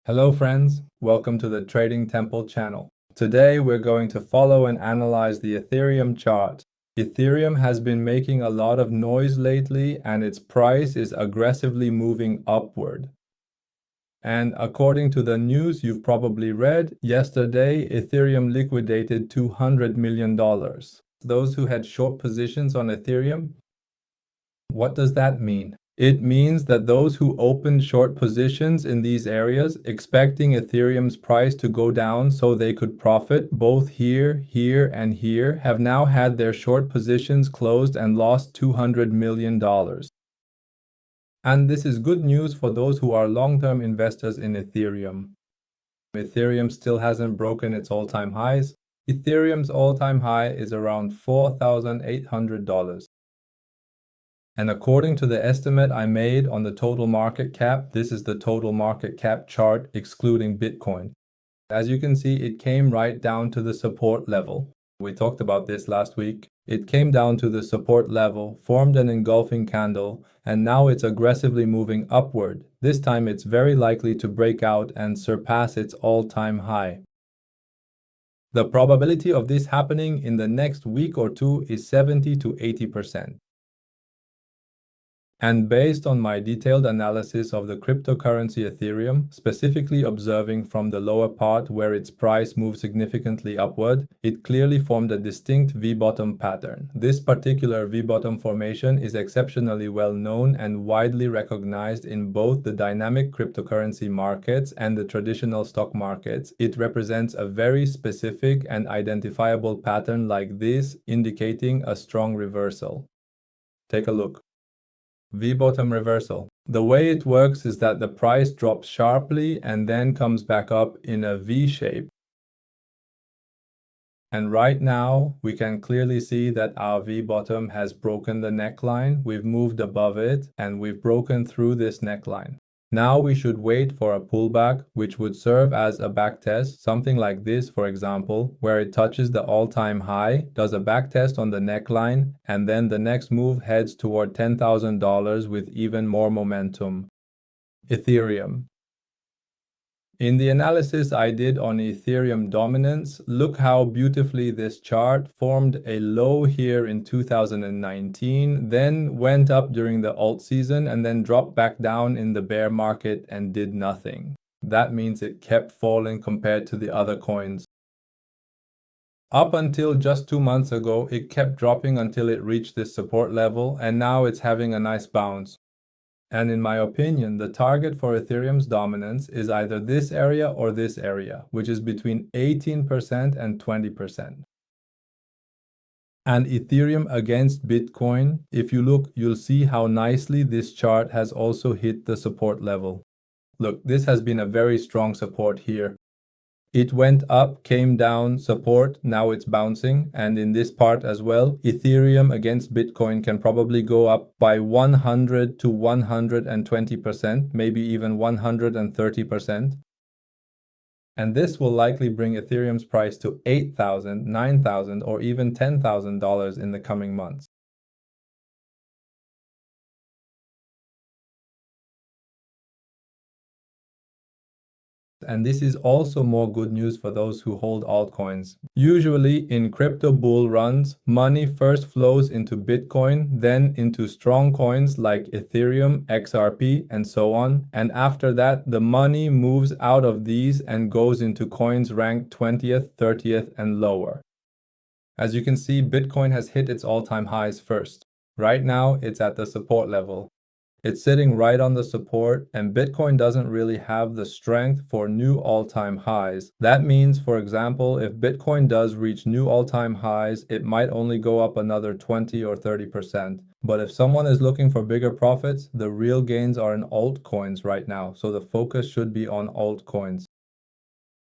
Hello friends, welcome to the Trading Temple channel. Today we're going to follow and analyze the Ethereum chart. Ethereum has been making a lot of noise lately and its price is aggressively moving upward. And according to the news you've probably read, yesterday Ethereum liquidated $200 million. Those who had short positions on Ethereum, what does that mean? It means that those who opened short positions in these areas, expecting Ethereum's price to go down so they could profit both here, and here, have now had their short positions closed and lost $200 million. And this is good news for those who are long-term investors in Ethereum. Ethereum still hasn't broken its all-time highs. Ethereum's all-time high is around $4,800. And according to the estimate I made on the total market cap, this is the total market cap chart excluding Bitcoin. As you can see, it came right down to the support level. We talked about this last week. It came down to the support level, formed an engulfing candle, and now it's aggressively moving upward. This time it's very likely to break out and surpass its all-time high. The probability of this happening in the next week or two is 70 to 80%. And based on my detailed analysis of the cryptocurrency Ethereum, specifically observing from the lower part where its price moved significantly upward, it clearly formed a distinct V-bottom pattern. This particular V-bottom formation is exceptionally well known and widely recognized in both the dynamic cryptocurrency markets and the traditional stock markets. It represents a very specific and identifiable pattern like this, indicating a strong reversal. Take a look. V-bottom reversal. The way it works is that the price drops sharply and then comes back up in a V shape. And right now, we can clearly see that our V-bottom has broken the neckline. We've moved above it and we've broken through this neckline. Now we should wait for a pullback, which would serve as a backtest, something like this, for example, where it touches the all-time high, does a backtest on the neckline, and then the next move heads toward $10,000 with even more momentum. Ethereum. In the analysis I did on Ethereum dominance, look how beautifully this chart formed a low here in 2019, then went up during the alt season and then dropped back down in the bear market and did nothing. That means it kept falling compared to the other coins. Up until just 2 months ago, it kept dropping until it reached this support level, and now it's having a nice bounce. And in my opinion, the target for Ethereum's dominance is either this area or this area, which is between 18% and 20%. And Ethereum against Bitcoin, if you look, you'll see how nicely this chart has also hit the support level. Look, this has been a very strong support here. It went up, came down, support, now it's bouncing, and in this part as well, Ethereum against Bitcoin can probably go up by 100 to 120%, maybe even 130%. And this will likely bring Ethereum's price to $8,000, $9,000, or even $10,000 in the coming months. And this is also more good news for those who hold altcoins. Usually in crypto bull runs, money first flows into Bitcoin, then into strong coins like Ethereum, XRP, and so on. And after that, the money moves out of these and goes into coins ranked 20th, 30th, and lower. As you can see, Bitcoin has hit its all-time highs first. Right now, it's at the support level. It's sitting right on the support, and Bitcoin doesn't really have the strength for new all-time highs. That means, for example, if Bitcoin does reach new all-time highs, it might only go up another 20 or 30%. But if someone is looking for bigger profits, the real gains are in altcoins right now, so the focus should be on altcoins.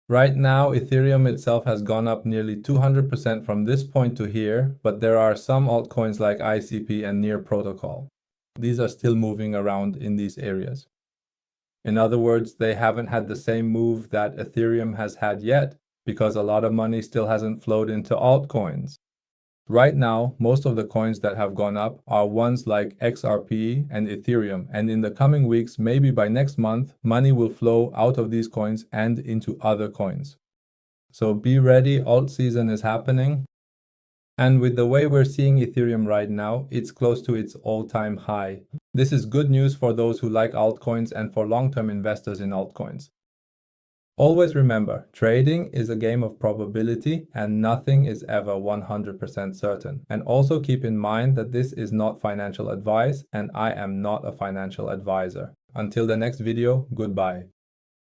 Right now, Ethereum itself has gone up nearly 200% from this point to here, but there are some altcoins like ICP and Near Protocol. These are still moving around in these areas. In other words, they haven't had the same move that Ethereum has had yet because a lot of money still hasn't flowed into altcoins. Right now, most of the coins that have gone up are ones like XRP and Ethereum, and in the coming weeks, maybe by next month, money will flow out of these coins and into other coins. So be ready, alt season is happening. And with the way we're seeing Ethereum right now, it's close to its all-time high. This is good news for those who like altcoins and for long-term investors in altcoins. Always remember, trading is a game of probability and nothing is ever 100% certain. And also keep in mind that this is not financial advice and I am not a financial advisor. Until the next video, goodbye.